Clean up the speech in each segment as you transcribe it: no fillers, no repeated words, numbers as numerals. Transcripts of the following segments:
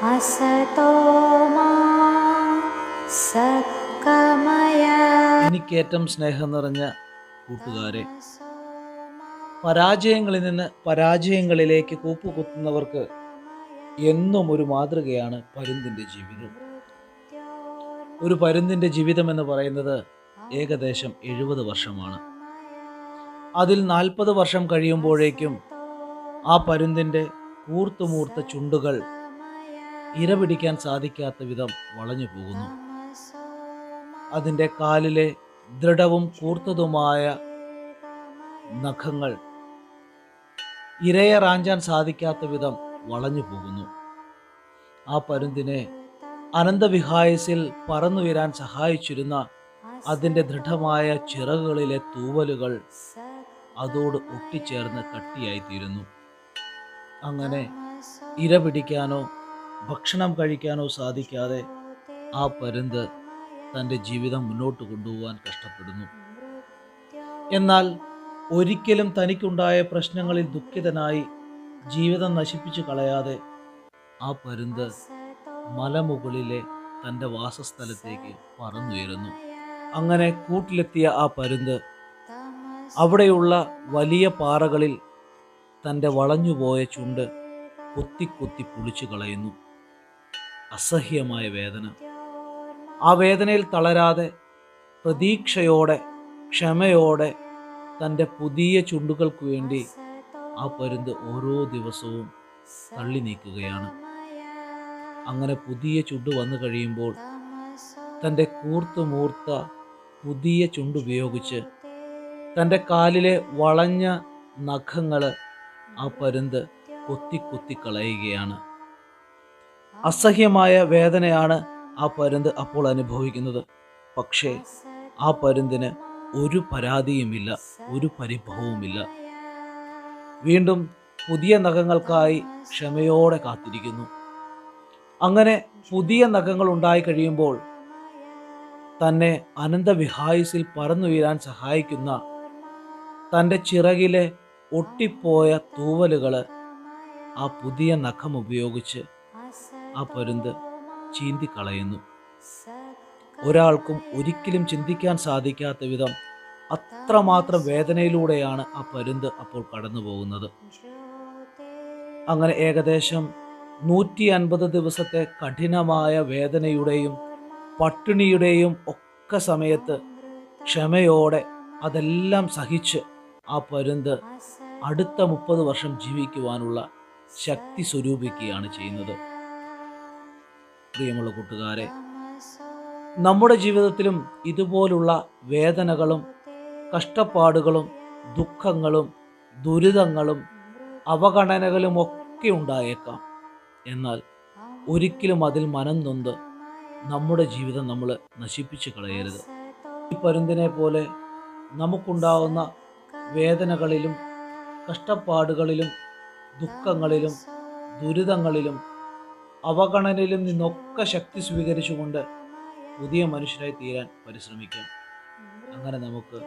असतो मा सद्गमय. എനിക്കേറ്റവും സ്നേഹം നിറഞ്ഞ കൂട്ടുകാരെ, പരാജയങ്ങളിൽ നിന്ന് പരാജയങ്ങളിലേക്ക് കൂപ്പുകുത്തുന്നവർക്ക് എന്നും ഒരു മാതൃകയാണ് പരുന്തിൻ്റെ ജീവിതം. ഒരു പരുന്തിൻ്റെ ജീവിതം എന്ന് പറയുന്നത് ഏകദേശം 70 വർഷമാണ്. അതിൽ 40 വർഷം കഴിയുമ്പോഴേക്കും ആ പരുന്തിൻ്റെ കൂർത്തുമൂർത്ത ചുണ്ടുകൾ ഇരപിടിക്കാൻ സാധിക്കാത്ത വിധം വളഞ്ഞു പോകുന്നു. അതിൻ്റെ കാലിലെ ദൃഢവും കൂർത്തതുമായ നഖങ്ങൾ ഇരയെ റാഞ്ചാൻ സാധിക്കാത്ത വിധം വളഞ്ഞു പോകുന്നു. ആ പരുന്തിനെ അനന്തവിഹായസിൽ പറന്നുയരാൻ സഹായിച്ചിരുന്ന അതിൻ്റെ ദൃഢമായ ചിറകുകളിലെ തൂവലുകൾ അതോട് ഒട്ടിച്ചേർന്ന് കട്ടിയായിത്തീരുന്നു. അങ്ങനെ ഇര പിടിക്കാനോ ഭക്ഷണം കഴിക്കാനോ സാധിക്കാതെ ആ പരുന്ത് തൻ്റെ ജീവിതം മുന്നോട്ട് കൊണ്ടുപോകാൻ കഷ്ടപ്പെടുന്നു. എന്നാൽ ഒരിക്കലും തനിക്കുണ്ടായ പ്രശ്നങ്ങളിൽ ദുഃഖിതനായി ജീവിതം നശിപ്പിച്ചു കളയാതെ ആ പരുന്ത് മലമുകളിലെ തൻ്റെ വാസസ്ഥലത്തേക്ക് പറന്നുയരുന്നു. അങ്ങനെ കൂട്ടിലെത്തിയ ആ പരുന്ത് അവിടെയുള്ള വലിയ പാറകളിൽ തൻ്റെ വളഞ്ഞുപോയ ചുണ്ട് കുത്തി കുത്തി പൊളിച്ചു കളയുന്നു. അസഹ്യമായ വേദന. ആ വേദനയിൽ തളരാതെ പ്രതീക്ഷയോടെ ക്ഷമയോടെ തൻ്റെ പുതിയ ചുണ്ടുകൾക്ക് വേണ്ടി ആ പരുന്ത് ഓരോ ദിവസവും തള്ളി നീക്കുകയാണ്. അങ്ങനെ പുതിയ ചുണ്ട് വന്നു കഴിയുമ്പോൾ തൻ്റെ കൂർത്തുമൂർത്ത പുതിയ ചുണ്ടുപയോഗിച്ച് തൻ്റെ കാലിലെ വളഞ്ഞ നഖങ്ങൾ ആ പരുന്ത് കൊത്തി കൊത്തി കളയുകയാണ്. അസഹ്യമായ വേദനയാണ് ആ പരുന്ത് അപ്പോൾ അനുഭവിക്കുന്നത്. പക്ഷേ ആ പരുന്തിന് ഒരു പരാതിയുമില്ല, ഒരു പരിഭവവുമില്ല. വീണ്ടും പുതിയ നഖങ്ങൾക്കായി ക്ഷമയോടെ കാത്തിരിക്കുന്നു. അങ്ങനെ പുതിയ നഖങ്ങൾ ഉണ്ടായി കഴിയുമ്പോൾ തന്നെ അനന്തവിഹായുസിൽ പറന്നുയരാൻ സഹായിക്കുന്ന തൻ്റെ ചിറകിലെ ഒട്ടിപ്പോയ തൂവലുകൾ ആ പുതിയ നഖം ഉപയോഗിച്ച് ആ പരുന്ത് ചീന്തിക്കളയുന്നു. ഒരാൾക്കും ഒരിക്കലും ചിന്തിക്കാൻ സാധിക്കാത്ത വിധം അത്രമാത്രം വേദനയിലൂടെയാണ് ആ പരുന്ത് അപ്പോൾ കടന്നു പോകുന്നത്. അങ്ങനെ ഏകദേശം 150 ദിവസത്തെ കഠിനമായ വേദനയുടെയും പട്ടിണിയുടെയും ഒക്കെ സമയത്ത് ക്ഷമയോടെ അതെല്ലാം സഹിച്ച് ആ പരുന്ത് അടുത്ത 30 വർഷം ജീവിക്കുവാനുള്ള ശക്തി സ്വരൂപിക്കുകയാണ് ചെയ്യുന്നത്. പ്രിയമുള്ള കൂട്ടുകാരെ, നമ്മുടെ ജീവിതത്തിലും ഇതുപോലുള്ള വേദനകളും കഷ്ടപ്പാടുകളും ദുഃഖങ്ങളും ദുരിതങ്ങളും അവഗണനകളും ഒക്കെ ഉണ്ടായേക്കാം. എന്നാൽ ഒരിക്കലും അതിൽ മനം നൊന്ത് നമ്മുടെ ജീവിതം നമ്മൾ നശിപ്പിച്ചു കളയരുത്. ഈ പരുന്തിനെ പോലെ നമുക്കുണ്ടാവുന്ന വേദനകളിലും കഷ്ടപ്പാടുകളിലും ദുഃഖങ്ങളിലും ദുരിതങ്ങളിലും അവഗണനയിലും നിന്നൊക്കെ ശക്തി സ്വീകരിച്ചുകൊണ്ട് പുതിയ മനുഷ്യരായി തീരാൻ പരിശ്രമിക്കാം. അങ്ങനെ നമുക്ക്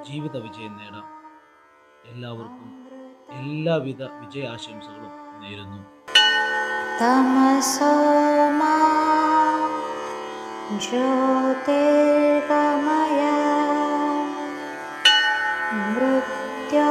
ജീവിത വിജയം നേടാം. എല്ലാവർക്കും എല്ലാവിധ വിജയാശംസകളും നേരുന്നു. തമസോ മാ ജ്യോതിർഗമയ മൃത്യോ